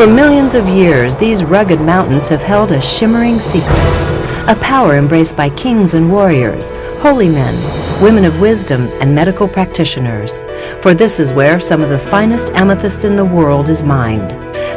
For millions of years, these rugged mountains have held a shimmering secret, a power embraced by kings and warriors, holy men, women of wisdom, and medical practitioners. For this is where some of the finest amethyst in the world is mined.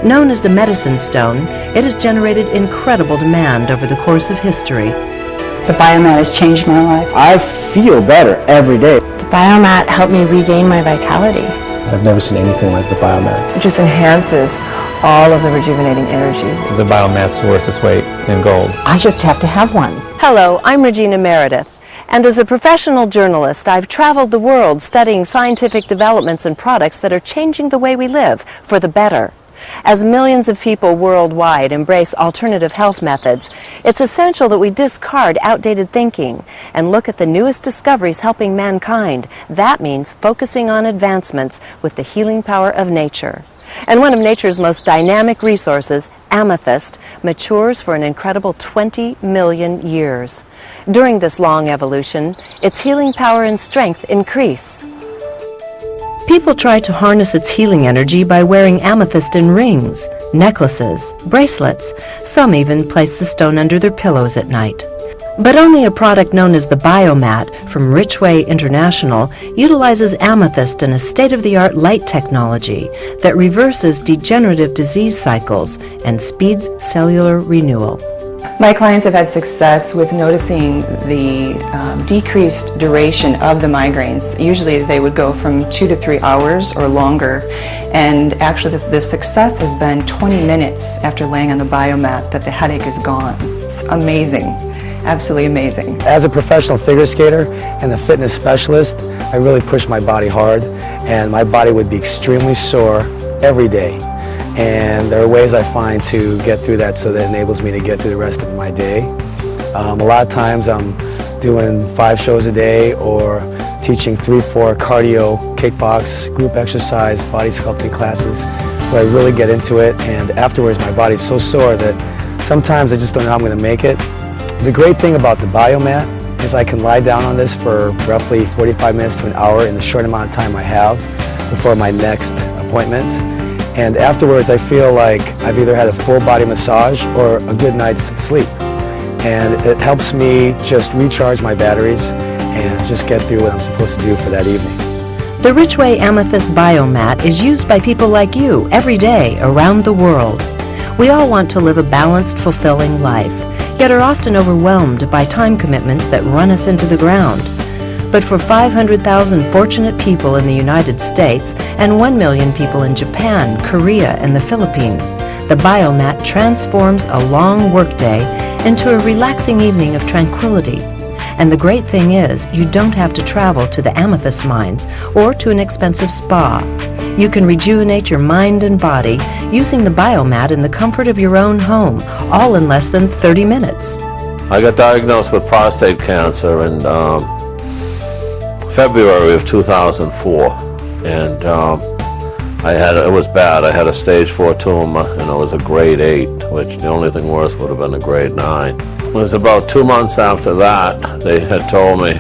Known as the medicine stone, it has generated incredible demand over the course of history. The Biomat has changed my life. I feel better every day. The Biomat helped me regain my vitality. I've never seen anything like the Biomat. It just enhances all of the rejuvenating energy. The Biomat's worth its weight in gold. I just have to have one. Hello, I'm Regina Meredith, and as a professional journalist, I've traveled the world studying scientific developments and products that are changing the way we live for the better. As millions of people worldwide embrace alternative health methods, it's essential that we discard outdated thinking and look at the newest discoveries helping mankind. That means focusing on advancements with the healing power of nature. And one of nature's most dynamic resources, amethyst, matures for an incredible 20 million years. During this long evolution, its healing power and strength increase. People try to harness its healing energy by wearing amethyst in rings, necklaces, bracelets. Some even place the stone under their pillows at night. But only a product known as the Biomat from Richway International utilizes amethyst and a state-of-the-art light technology that reverses degenerative disease cycles and speeds cellular renewal. My clients have had success with noticing the decreased duration of the migraines. Usually they would go from 2 to 3 hours or longer, and actually the success has been 20 minutes after laying on the Biomat that the headache is gone. It's amazing, absolutely amazing. As a professional figure skater and a fitness specialist, I really push my body hard, and my body would be extremely sore every day. And there are ways I find to get through that so that enables me to get through the rest of my day. A lot of times I'm doing 5 shows a day or teaching 3-4 cardio, kickbox, group exercise, body sculpting classes where I really get into it, and afterwards my body's so sore that sometimes I just don't know how I'm going to make it. The great thing about the Biomat is I can lie down on this for roughly 45 minutes to an hour in the short amount of time I have before my next appointment. And afterwards, I feel like I've either had a full body massage or a good night's sleep. And it helps me just recharge my batteries and just get through what I'm supposed to do for that evening. The Richway Amethyst Biomat is used by people like you every day around the world. We all want to live a balanced, fulfilling life, yet are often overwhelmed by time commitments that run us into the ground. But for 500,000 fortunate people in the United States and 1 million people in Japan, Korea, and the Philippines, the Biomat transforms a long workday into a relaxing evening of tranquility. And the great thing is, you don't have to travel to the amethyst mines or to an expensive spa. You can rejuvenate your mind and body using the Biomat in the comfort of your own home, all in less than 30 minutes. I got diagnosed with prostate cancer in February of 2004, and it was bad. I had a stage 4 tumor, and it was a grade 8, which the only thing worse would have been a grade 9. It was about 2 months after that, they had told me,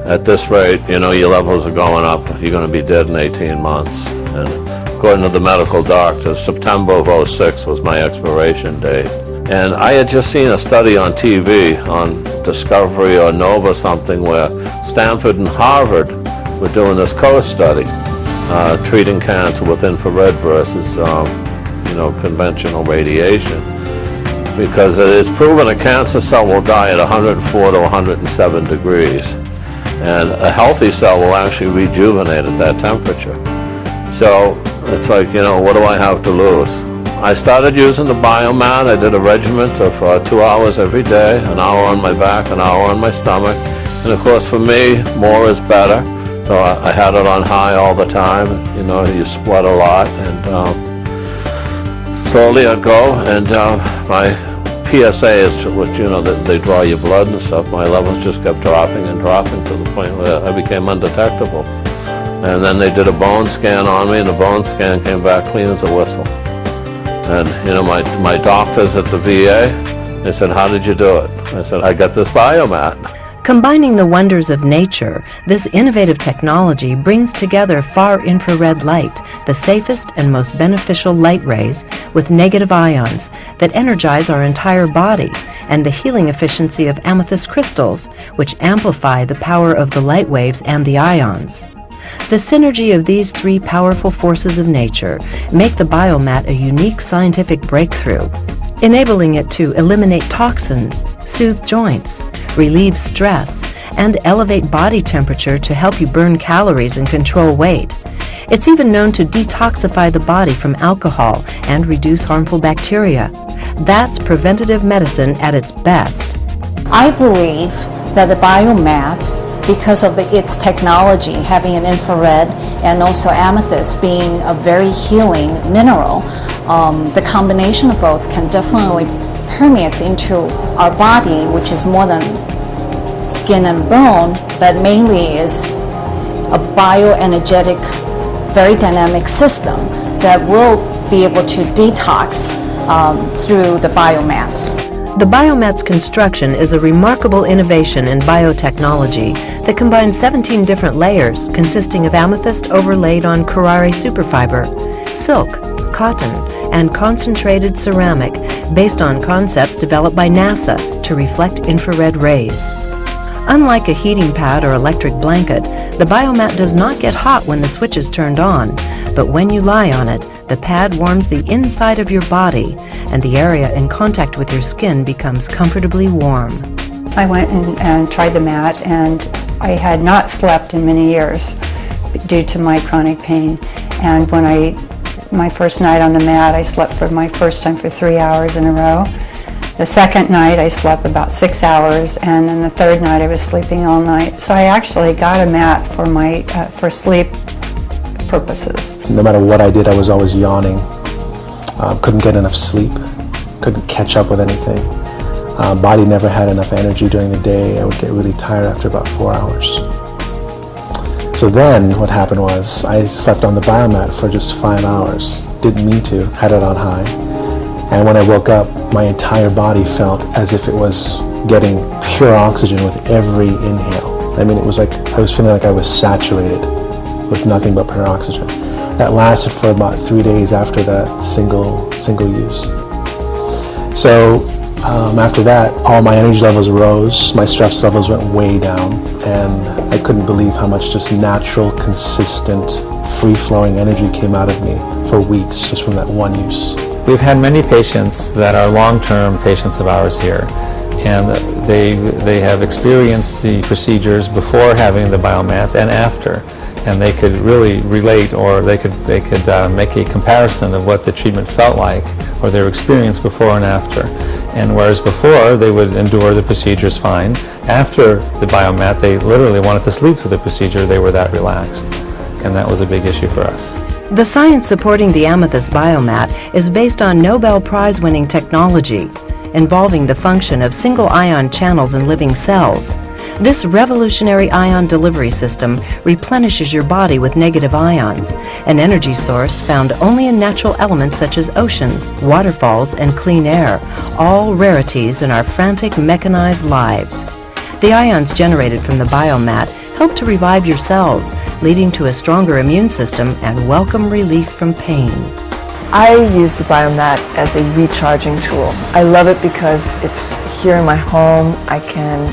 at this rate, you know, your levels are going up, you're going to be dead in 18 months. And according to the medical doctors, September of 06 was my expiration date. And I had just seen a study on TV, on Discovery or Nova something, where Stanford and Harvard were doing this co-study, treating cancer with infrared versus, conventional radiation. Because it is proven a cancer cell will die at 104 to 107 degrees. And a healthy cell will actually rejuvenate at that temperature. So it's like, what do I have to lose? I started using the Biomat. I did a regimen of 2 hours every day, an hour on my back, an hour on my stomach. And of course for me, more is better. So I had it on high all the time. You sweat a lot, and slowly I'd go, and my PSAs, which, they draw your blood and stuff, my levels just kept dropping and dropping to the point where I became undetectable. And then they did a bone scan on me, and the bone scan came back clean as a whistle. And, my doctors at the VA, they said, "How did you do it?" I said, "I got this Biomat." Combining the wonders of nature, this innovative technology brings together far infrared light the safest and most beneficial light rays with negative ions that energize our entire body, and the healing efficiency of amethyst crystals, which amplify the power of the light waves and the ions. The synergy of these three powerful forces of nature make the biomat a unique scientific breakthrough, enabling it to eliminate toxins, soothe joints, relieve stress, and elevate body temperature to help you burn calories and control weight. It's even known to detoxify the body from alcohol and reduce harmful bacteria. That's preventative medicine at its best. I believe that the biomat, because of its technology, having an infrared and also amethyst being a very healing mineral, the combination of both can definitely permeate into our body, which is more than skin and bone, but mainly is a bioenergetic, very dynamic system that will be able to detox through the biomat. The biomat's construction is a remarkable innovation in biotechnology that combines 17 different layers consisting of amethyst overlaid on Carrare superfiber, silk, cotton, and concentrated ceramic based on concepts developed by NASA to reflect infrared rays. Unlike a heating pad or electric blanket, the biomat does not get hot when the switch is turned on, but when you lie on it, the pad warms the inside of your body, and the area in contact with your skin becomes comfortably warm. I went and tried the mat, and I had not slept in many years due to my chronic pain. And when my first night on the mat, I slept for my first time for 3 hours in a row. The second night I slept about 6 hours, and then the third night I was sleeping all night. So I actually got a mat for my for sleep purposes. No matter what I did, I was always yawning. Couldn't get enough sleep. Couldn't catch up with anything. Body never had enough energy during the day. I would get really tired after about 4 hours. So then what happened was I slept on the biomat for just 5 hours. Didn't mean to, had it on high. And when I woke up, my entire body felt as if it was getting pure oxygen with every inhale. I mean, it was like I was feeling like I was saturated with nothing but pure oxygen. That lasted for about 3 days after that single use. So after that, all my energy levels rose, my stress levels went way down, and I couldn't believe how much just natural, consistent, free-flowing energy came out of me for weeks just from that one use. We've had many patients that are long-term patients of ours here, and they have experienced the procedures before having the biomats and after, and they could really relate, or they could make a comparison of what the treatment felt like or their experience before and after. And whereas before they would endure the procedures fine, after the biomat they literally wanted to sleep through the procedure. They were that relaxed, and that was a big issue for us. The science supporting the amethyst biomat is based on Nobel Prize-winning technology involving the function of single-ion channels in living cells. This revolutionary ion delivery system replenishes your body with negative ions, an energy source found only in natural elements such as oceans, waterfalls, and clean air, all rarities in our frantic, mechanized lives. The ions generated from the biomat help to revive your cells, leading to a stronger immune system and welcome relief from pain. I use the biomat as a recharging tool. I love it because it's here in my home. I can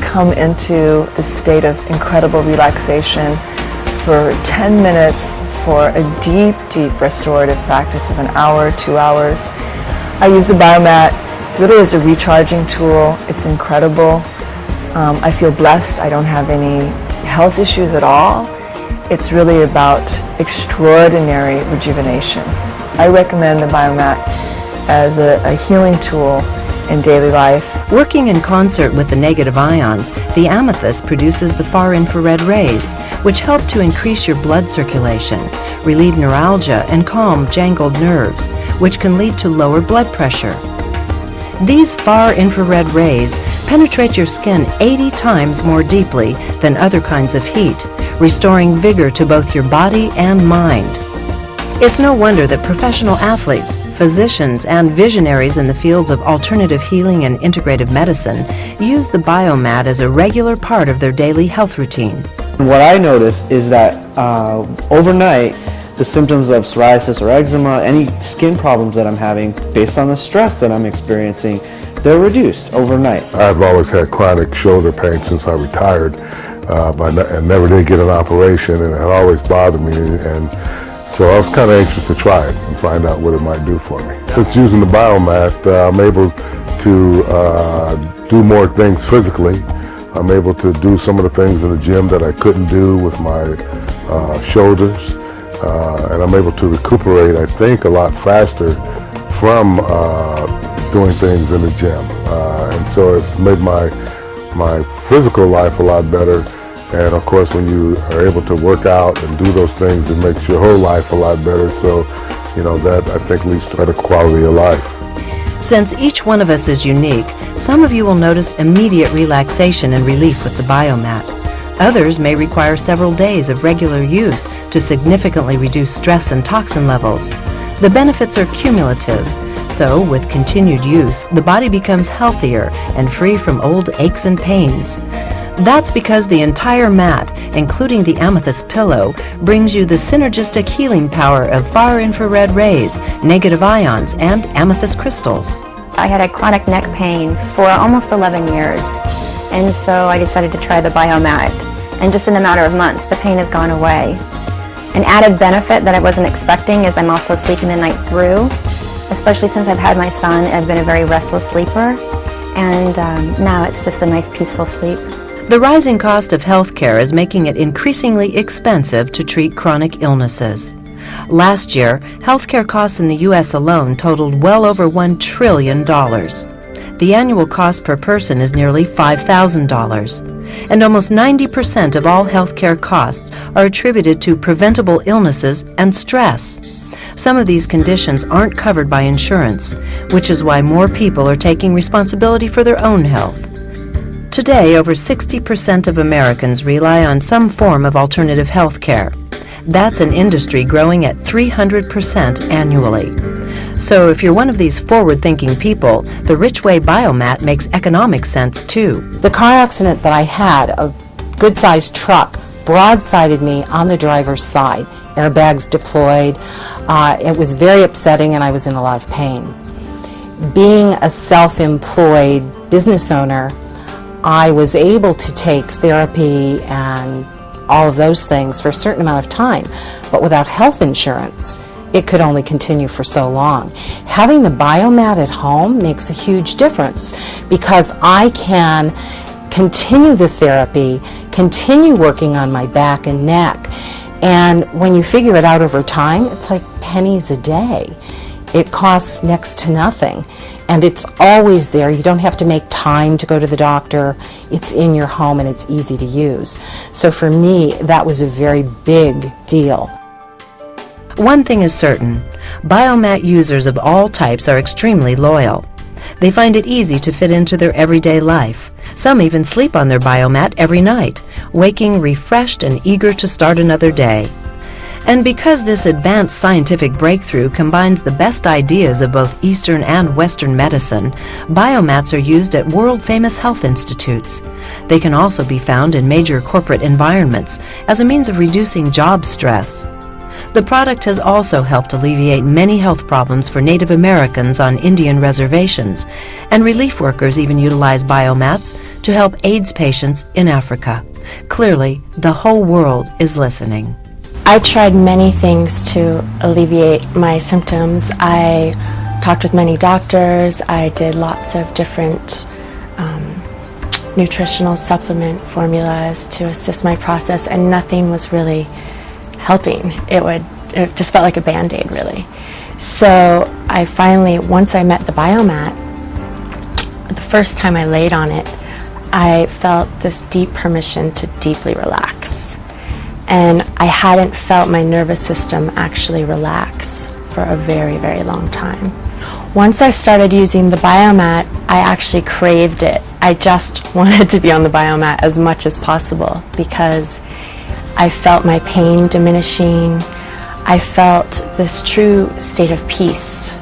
come into a state of incredible relaxation for 10 minutes for a deep, deep restorative practice of an hour, 2 hours. I use the biomat really as a recharging tool. It's incredible. I feel blessed. I don't have any health issues at all. It's really about extraordinary rejuvenation. I recommend the biomat as a healing tool in daily life. Working in concert with the negative ions, the amethyst produces the far infrared rays, which help to increase your blood circulation, relieve neuralgia, and calm jangled nerves, which can lead to lower blood pressure. These far infrared rays penetrate your skin 80 times more deeply than other kinds of heat, restoring vigor to both your body and mind. It's no wonder that professional athletes, physicians, and visionaries in the fields of alternative healing and integrative medicine use the biomat as a regular part of their daily health routine. What I noticed is that overnight, the symptoms of psoriasis or eczema, any skin problems that I'm having based on the stress that I'm experiencing, they're reduced overnight. I've always had chronic shoulder pain since I retired, but I never did get an operation, and it had always bothered me, and so I was kind of anxious to try it and find out what it might do for me. Since using the Biomat, I'm able to do more things physically. I'm able to do some of the things in the gym that I couldn't do with my shoulders, and I'm able to recuperate, I think, a lot faster from doing things in the gym. And so it's made my physical life a lot better. And of course, when you are able to work out and do those things, it makes your whole life a lot better. So, you know, that I think leads to better quality of life. Since each one of us is unique, some of you will notice immediate relaxation and relief with the Biomat. Others may require several days of regular use to significantly reduce stress and toxin levels. The benefits are cumulative. So, with continued use, the body becomes healthier and free from old aches and pains. That's because the entire mat, including the amethyst pillow, brings you the synergistic healing power of far infrared rays, negative ions, and amethyst crystals. I had a chronic neck pain for almost 11 years, and so I decided to try the Biomat. And just in a matter of months, the pain has gone away. An added benefit that I wasn't expecting is I'm also sleeping the night through, especially since I've had my son. I've been a very restless sleeper, and now it's just a nice peaceful sleep. The rising cost of healthcare is making it increasingly expensive to treat chronic illnesses. Last year, healthcare costs in the U.S. alone totaled well over $1 trillion. The annual cost per person is nearly $5,000, and almost 90% of all healthcare costs are attributed to preventable illnesses and stress. Some of these conditions aren't covered by insurance, which is why more people are taking responsibility for their own health. Today, over 60% of Americans rely on some form of alternative health care. That's an industry growing at 300% annually. So if you're one of these forward-thinking people, the Richway Biomat makes economic sense too. The car accident that I had, a good-sized truck broadsided me on the driver's side, airbags deployed. It was very upsetting and I was in a lot of pain. Being a self-employed business owner, I was able to take therapy and all of those things for a certain amount of time, but without health insurance, it could only continue for so long. Having the Biomat at home makes a huge difference because I can continue the therapy, continue working on my back and neck, and when you figure it out over time, it's like pennies a day. It costs next to nothing. And it's always there. You don't have to make time to go to the doctor. It's in your home and it's easy to use. So for me, that was a very big deal. One thing is certain, Biomat users of all types are extremely loyal. They find it easy to fit into their everyday life. Some even sleep on their Biomat every night, waking refreshed and eager to start another day. And because this advanced scientific breakthrough combines the best ideas of both Eastern and Western medicine, Biomats are used at world-famous health institutes. They can also be found in major corporate environments as a means of reducing job stress. The product has also helped alleviate many health problems for Native Americans on Indian reservations, and relief workers even utilize Biomats to help AIDS patients in Africa. Clearly, the whole world is listening. I tried many things to alleviate my symptoms. I talked with many doctors. I did lots of different nutritional supplement formulas to assist my process, and nothing was really helping. It just felt like a Band-Aid, really. So I finally, once I met the Biomat, the first time I laid on it, I felt this deep permission to deeply relax. And I hadn't felt my nervous system actually relax for a very, very long time. Once I started using the Biomat, I actually craved it. I just wanted to be on the Biomat as much as possible because I felt my pain diminishing. I felt this true state of peace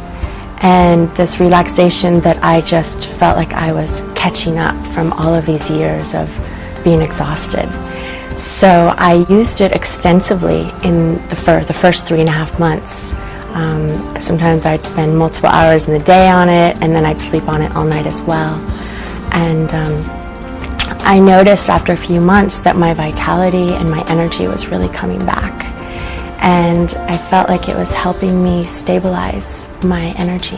and this relaxation that I just felt like I was catching up from all of these years of being exhausted. So I used it extensively in the first 3.5 months. Sometimes I'd spend multiple hours in the day on it, and then I'd sleep on it all night as well. And I noticed after a few months that my vitality and my energy was really coming back. And I felt like it was helping me stabilize my energy.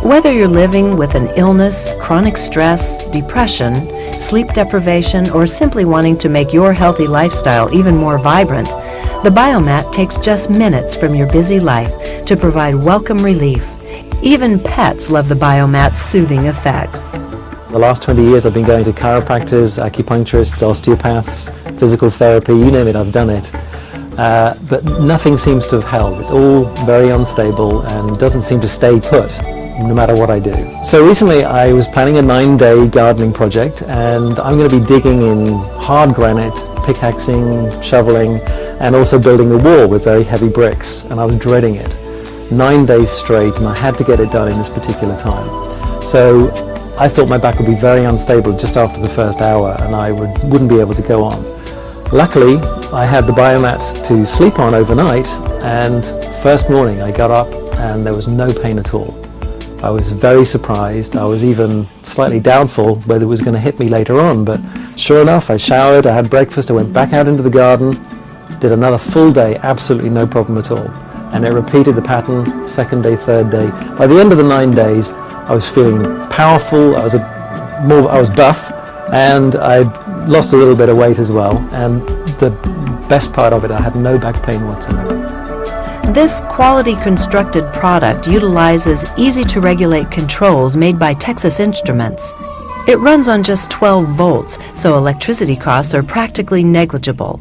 Whether you're living with an illness, chronic stress, depression, sleep deprivation, or simply wanting to make your healthy lifestyle even more vibrant, the Biomat takes just minutes from your busy life to provide welcome relief. Even pets love the Biomat's soothing effects. The last 20 years I've been going to chiropractors, acupuncturists, osteopaths, physical therapy, you name it, I've done it. But nothing seems to have held. It's all very unstable and doesn't seem to stay put, no matter what I do. So recently I was planning a 9-day gardening project, and I'm going to be digging in hard granite, pickaxing, shoveling, and also building a wall with very heavy bricks, and I was dreading it. 9 days straight, and I had to get it done in this particular time. So I thought my back would be very unstable just after the first hour, and I wouldn't be able to go on. Luckily, I had the Biomat to sleep on overnight, and first morning I got up and there was no pain at all. I was very surprised. I was even slightly doubtful whether it was going to hit me later on, but sure enough, I showered, I had breakfast, I went back out into the garden, did another full day, absolutely no problem at all. And it repeated the pattern, second day, third day. By the end of the 9 days, I was feeling powerful, I was buff, and I'd lost a little bit of weight as well. And the best part of it, I had no back pain whatsoever. This quality constructed product utilizes easy-to-regulate controls made by Texas Instruments. It runs on just 12 volts, so electricity costs are practically negligible.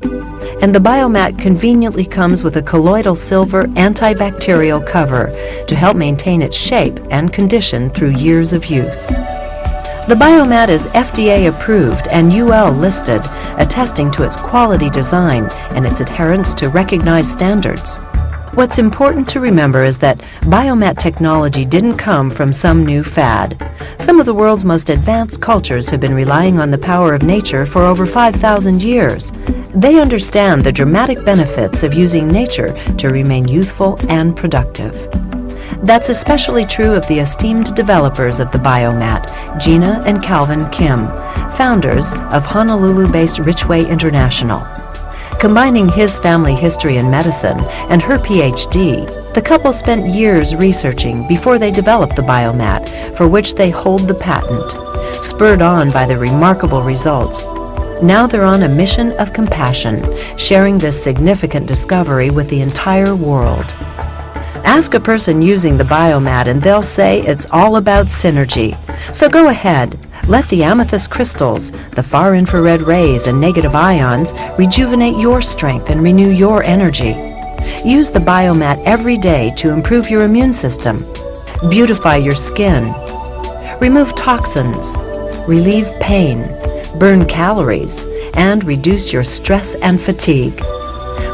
And the Biomat conveniently comes with a colloidal silver antibacterial cover to help maintain its shape and condition through years of use. The Biomat is FDA approved and UL listed, attesting to its quality design and its adherence to recognized standards. What's important to remember is that Biomat technology didn't come from some new fad. Some of the world's most advanced cultures have been relying on the power of nature for over 5,000 years. They understand the dramatic benefits of using nature to remain youthful and productive. That's especially true of the esteemed developers of the Biomat, Gina and Calvin Kim, founders of Honolulu-based Richway International. Combining his family history in medicine and her PhD, the couple spent years researching before they developed the Biomat, for which they hold the patent. Spurred on by the remarkable results, now they're on a mission of compassion, sharing this significant discovery with the entire world. Ask a person using the Biomat and they'll say it's all about synergy. So go ahead. Let the amethyst crystals, the far infrared rays and negative ions rejuvenate your strength and renew your energy. Use the Biomat every day to improve your immune system, beautify your skin, remove toxins, relieve pain, burn calories, and reduce your stress and fatigue.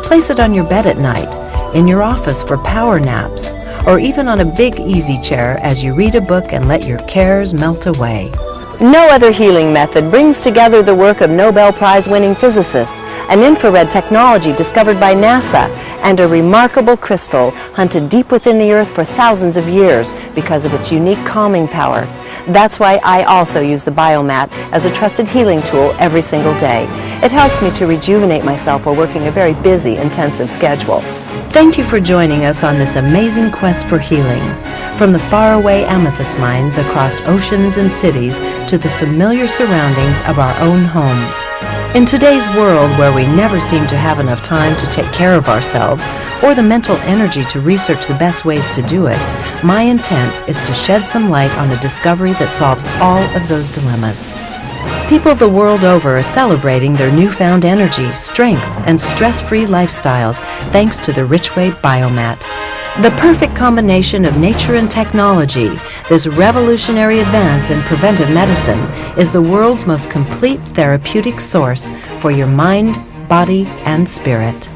Place it on your bed at night, in your office for power naps, or even on a big easy chair as you read a book and let your cares melt away. No other healing method brings together the work of Nobel Prize-winning physicists, an infrared technology discovered by NASA, and a remarkable crystal hunted deep within the earth for thousands of years because of its unique calming power. That's why I also use the Biomat as a trusted healing tool every single day. It helps me to rejuvenate myself while working a very busy, intensive schedule. Thank you for joining us on this amazing quest for healing. From the faraway amethyst mines across oceans and cities to the familiar surroundings of our own homes. In today's world where we never seem to have enough time to take care of ourselves or the mental energy to research the best ways to do it, my intent is to shed some light on a discovery that solves all of those dilemmas. People the world over are celebrating their newfound energy, strength, and stress-free lifestyles thanks to the Richway Biomat. The perfect combination of nature and technology, this revolutionary advance in preventive medicine is the world's most complete therapeutic source for your mind, body, and spirit.